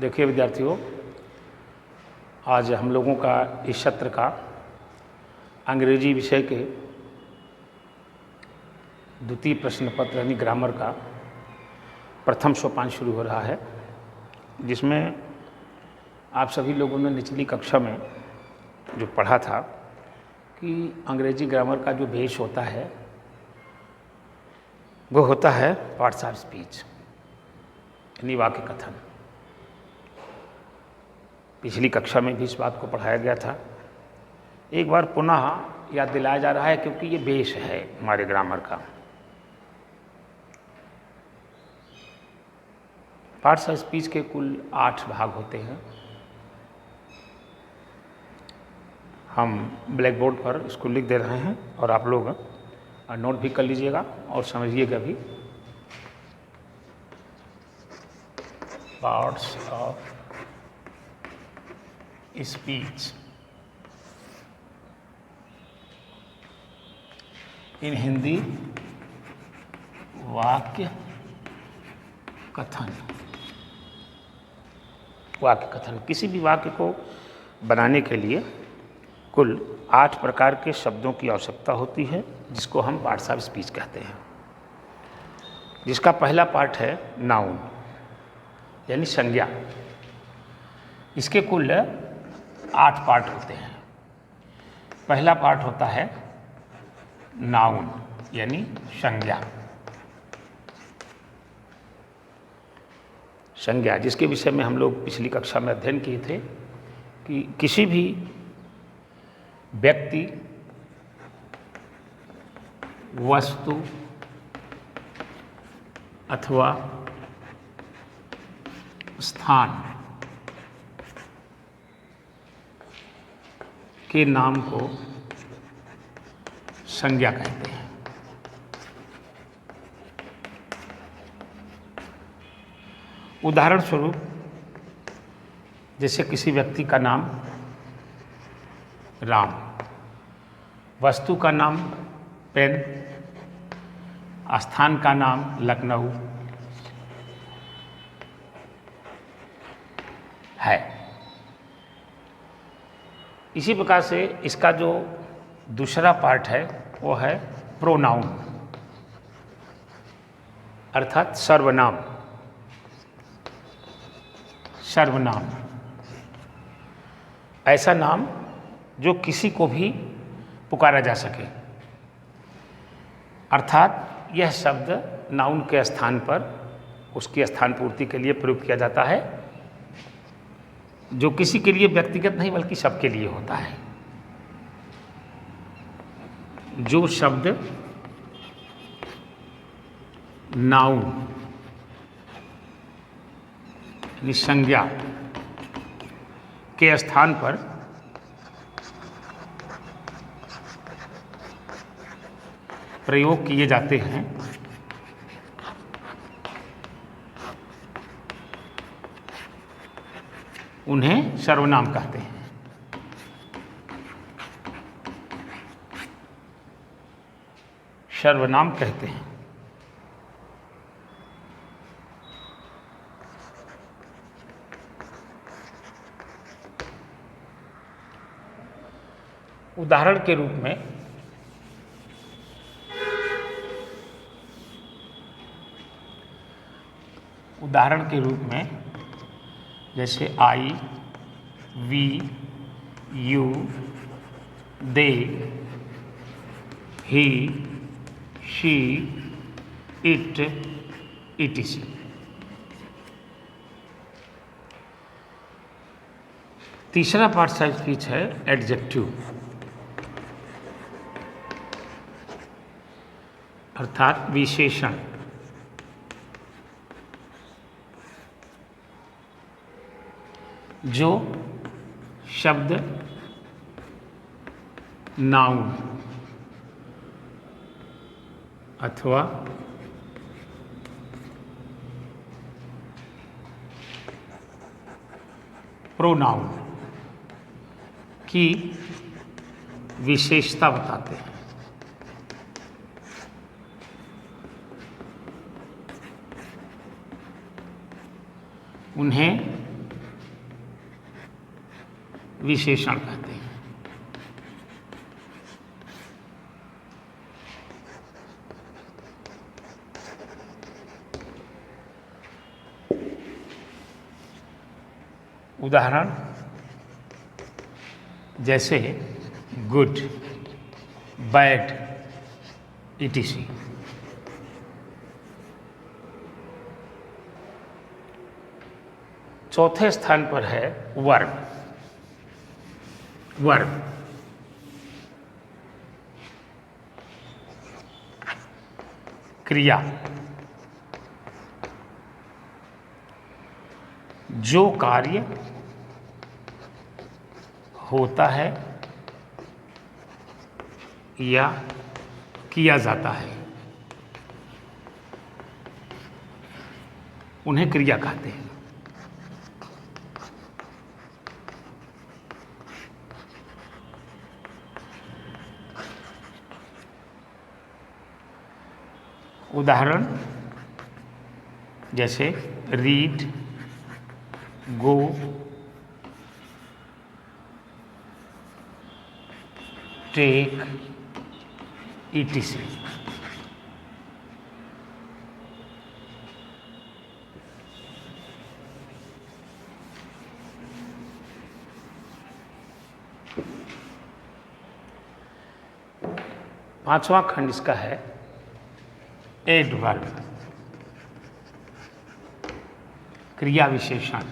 देखिए विद्यार्थियों, आज हम लोगों का इस सत्र का अंग्रेजी विषय के द्वितीय प्रश्न पत्र यानी ग्रामर का प्रथम सोपान शुरू हो रहा है, जिसमें आप सभी लोगों ने निचली कक्षा में जो पढ़ा था कि अंग्रेजी ग्रामर का जो बेस होता है वो होता है पार्ट्स ऑफ स्पीच यानी वाक्य कथन। पिछली कक्षा में भी इस बात को पढ़ाया गया था। एक बार पुनः याद दिलाया जा रहा है क्योंकि ये बेस है हमारे ग्रामर का। पार्ट्स ऑफ स्पीच के कुल 8 भाग होते हैं। हम ब्लैक बोर्ड पर इसको लिख दे रहे हैं और आप लोग नोट भी कर लीजिएगा और समझिएगा भी। Parts of speech in Hindi वाक्य कथन। वाक्य कथन किसी भी वाक्य को बनाने के लिए कुल 8 प्रकार के शब्दों की आवश्यकता होती है, जिसको हम पार्ट्स ऑफ स्पीच कहते हैं। जिसका पहला पार्ट है नाउन यानी संज्ञा। इसके कुल 8 पार्ट होते हैं। पहला पार्ट होता है नाउन यानी संज्ञा। संज्ञा जिसके विषय में हम लोग पिछली कक्षा में अध्ययन किए थे कि किसी भी व्यक्ति, वस्तु अथवा स्थान के नाम को संज्ञा कहते हैं। उदाहरण स्वरूप जैसे किसी व्यक्ति का नाम राम, वस्तु का नाम पेन, स्थान का नाम लखनऊ है। इसी प्रकार से इसका जो दूसरा पार्ट है वो है प्रोनाउन अर्थात सर्वनाम। सर्वनाम ऐसा नाम जो किसी को भी पुकारा जा सके, अर्थात यह शब्द नाउन के स्थान पर उसकी स्थान पूर्ति के लिए प्रयुक्त किया जाता है, जो किसी के लिए व्यक्तिगत नहीं बल्कि सबके लिए होता है। जो शब्द नाउन यानी संज्ञा के स्थान पर प्रयोग किए जाते हैं उन्हें सर्वनाम कहते हैं। सर्वनाम कहते हैं। उदाहरण के रूप में जैसे I, we, you, they, he, she, it, etc. तीसरा पार्ट ऑफ स्पीच है एडजेक्टिव अर्थात विशेषण। जो शब्द नाउन अथवा प्रोनाउन की विशेषता बताते हैं। उन्हें विशेषण कहते हैं। उदाहरण जैसे गुड, बैड, etc। चौथे स्थान पर है वर्ब। वर्ब क्रिया, जो कार्य होता है या किया जाता है उन्हें क्रिया कहते हैं। उदाहरण जैसे रीड, गो, टेक, etc। पांचवा खंड इसका है एडवर्ब, क्रिया विशेषण।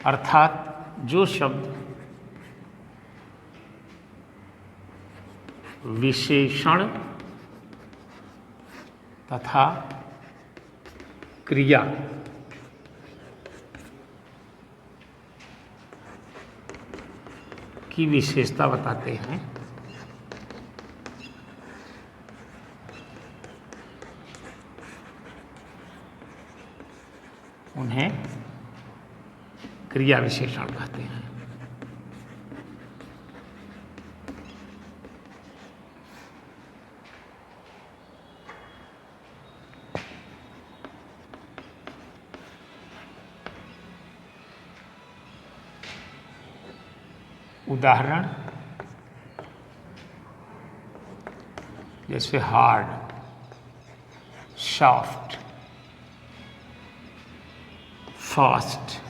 अर्थात जो शब्द विशेषण तथा क्रिया की विशेषता बताते हैं उन्हें क्रिया विशेषण कहते हैं। उदाहरण जैसे हार्ड, सॉफ्ट, फास्ट,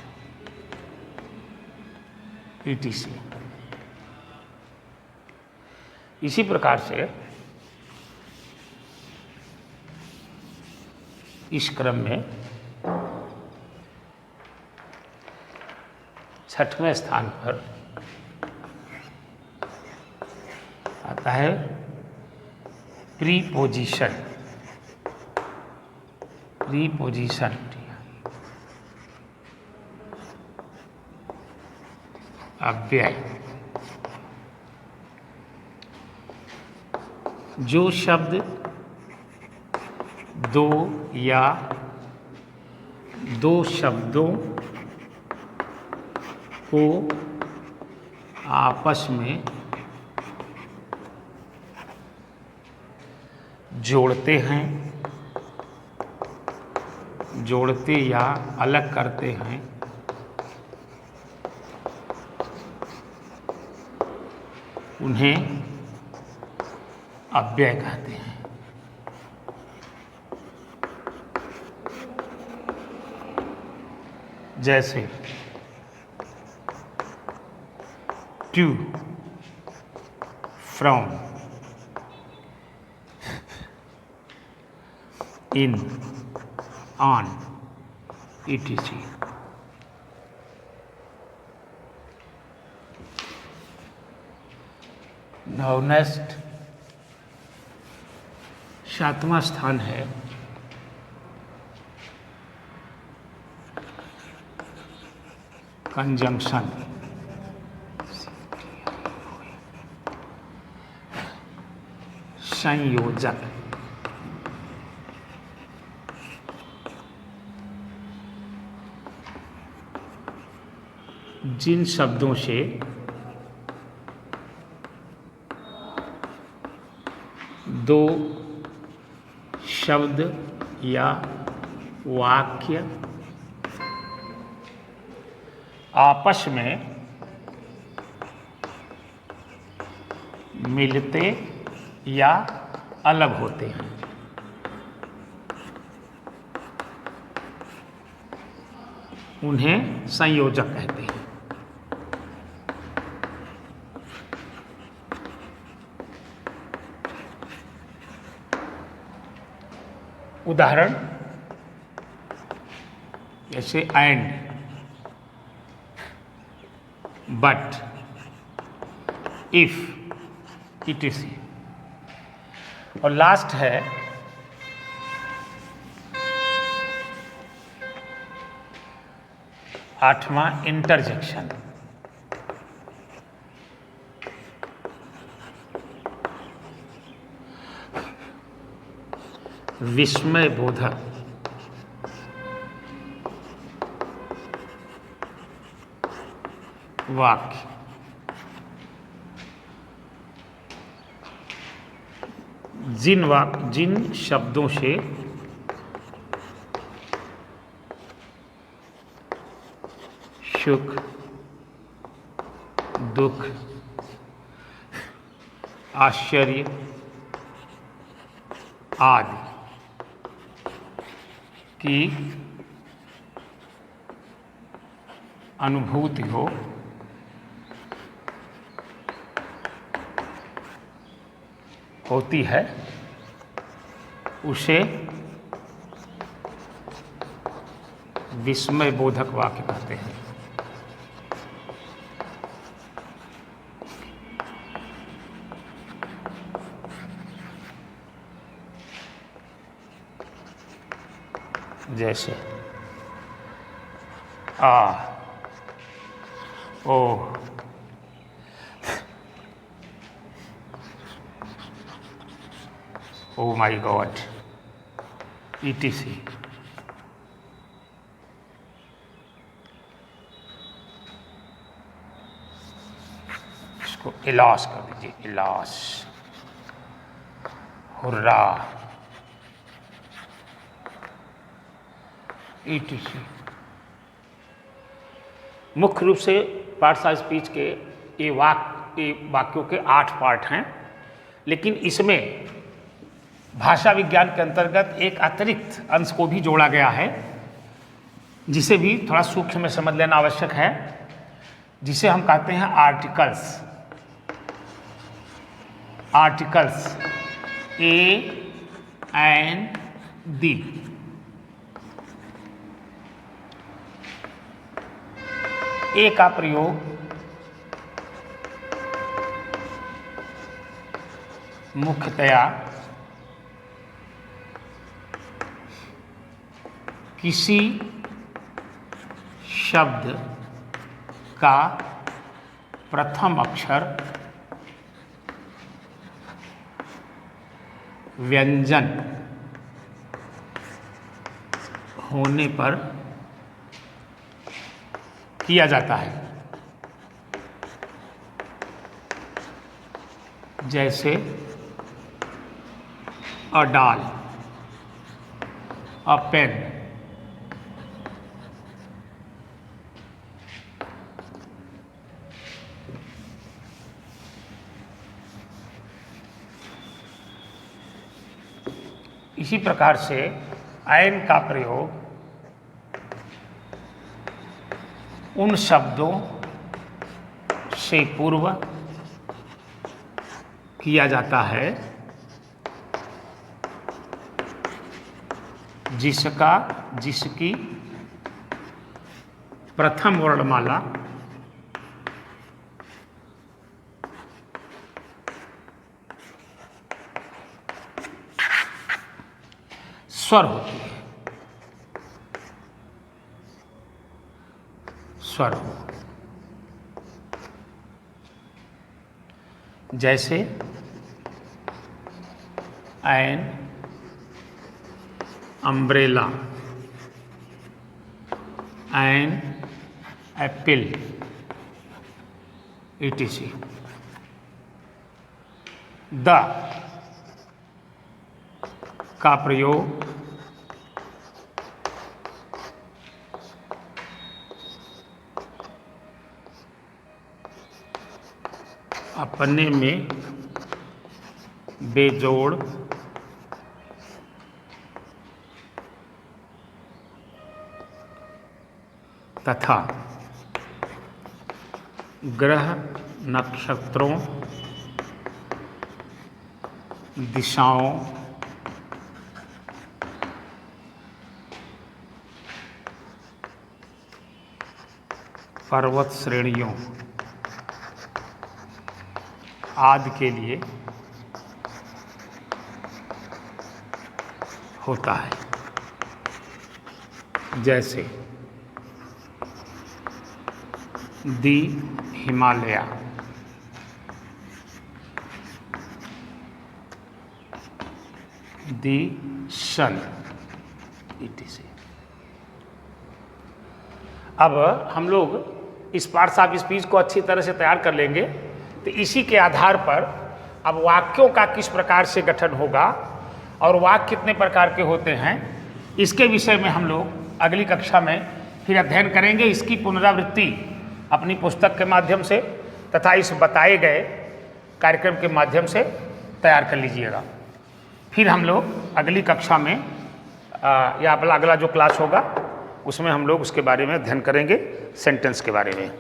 etc। इसी प्रकार से इस क्रम में छठवें स्थान पर आता है प्रीपोजिशन। प्रीपोजिशन अव्यय, जो शब्द दो या दो शब्दों को आपस में जोड़ते हैं, जोड़ते या अलग करते हैं, उन्हें अव्यय कहते हैं। जैसे to, from, in, on, etc। Now next सातवां स्थान है कंजंक्शन। संयोजक। जिन शब्दों से दो शब्द या वाक्य आपस में मिलते या अलग होते हैं। उन्हें संयोजक कहते हैं। उदाहरण जैसे एंड, बट, इफ, etc। और लास्ट है आठवां इंटरजेक्शन। विस्मय बोधक वाक्य जिन शब्दों से सुख, दुख, आश्चर्य आदि की अनुभूति होती है, उसे विस्मय बोधक वाक्य कहते हैं। जैसे ओ, ओ माई गॉड, etc। इसको इलास कर दीजिए, इलास, हुर्रा, etc। मुख्य रूप से पार्ट्स ऑफ स्पीच के ये वाक्यों के 8 पार्ट हैं, लेकिन इसमें भाषा विज्ञान के अंतर्गत एक अतिरिक्त अंश को भी जोड़ा गया है, जिसे भी थोड़ा सूक्ष्म में समझ लेना आवश्यक है, जिसे हम कहते हैं आर्टिकल्स। आर्टिकल्स ए एन दी। ए का प्रयोग मुख्यतया किसी शब्द का प्रथम अक्षर व्यंजन होने पर किया जाता है। जैसे अ डाल, अ पेन, इसी प्रकार से एन का प्रयोग उन शब्दों से पूर्व किया जाता है जिसकी प्रथम वर्णमाला स्वर होती है, स्वर हो। जैसे an umbrella, an apple, etc। The का प्रयोग अपने में बेजोड़ तथा ग्रह नक्षत्रों दिशाओं पर्वत श्रेणियों आदि के लिए होता है। जैसे दी हिमालय, दी सन etc। अब हम लोग इस पार्ट्स ऑफ स्पीच को अच्छी तरह से तैयार कर लेंगे, तो इसी के आधार पर अब वाक्यों का किस प्रकार से गठन होगा और वाक्य कितने प्रकार के होते हैं, इसके विषय में हम लोग अगली कक्षा में फिर अध्ययन करेंगे। इसकी पुनरावृत्ति अपनी पुस्तक के माध्यम से तथा इस बताए गए कार्यक्रम के माध्यम से तैयार कर लीजिएगा। फिर हम लोग अगली कक्षा में या अगला जो क्लास होगा उसमें हम लोग उसके बारे में अध्ययन करेंगे, सेंटेंस के बारे में।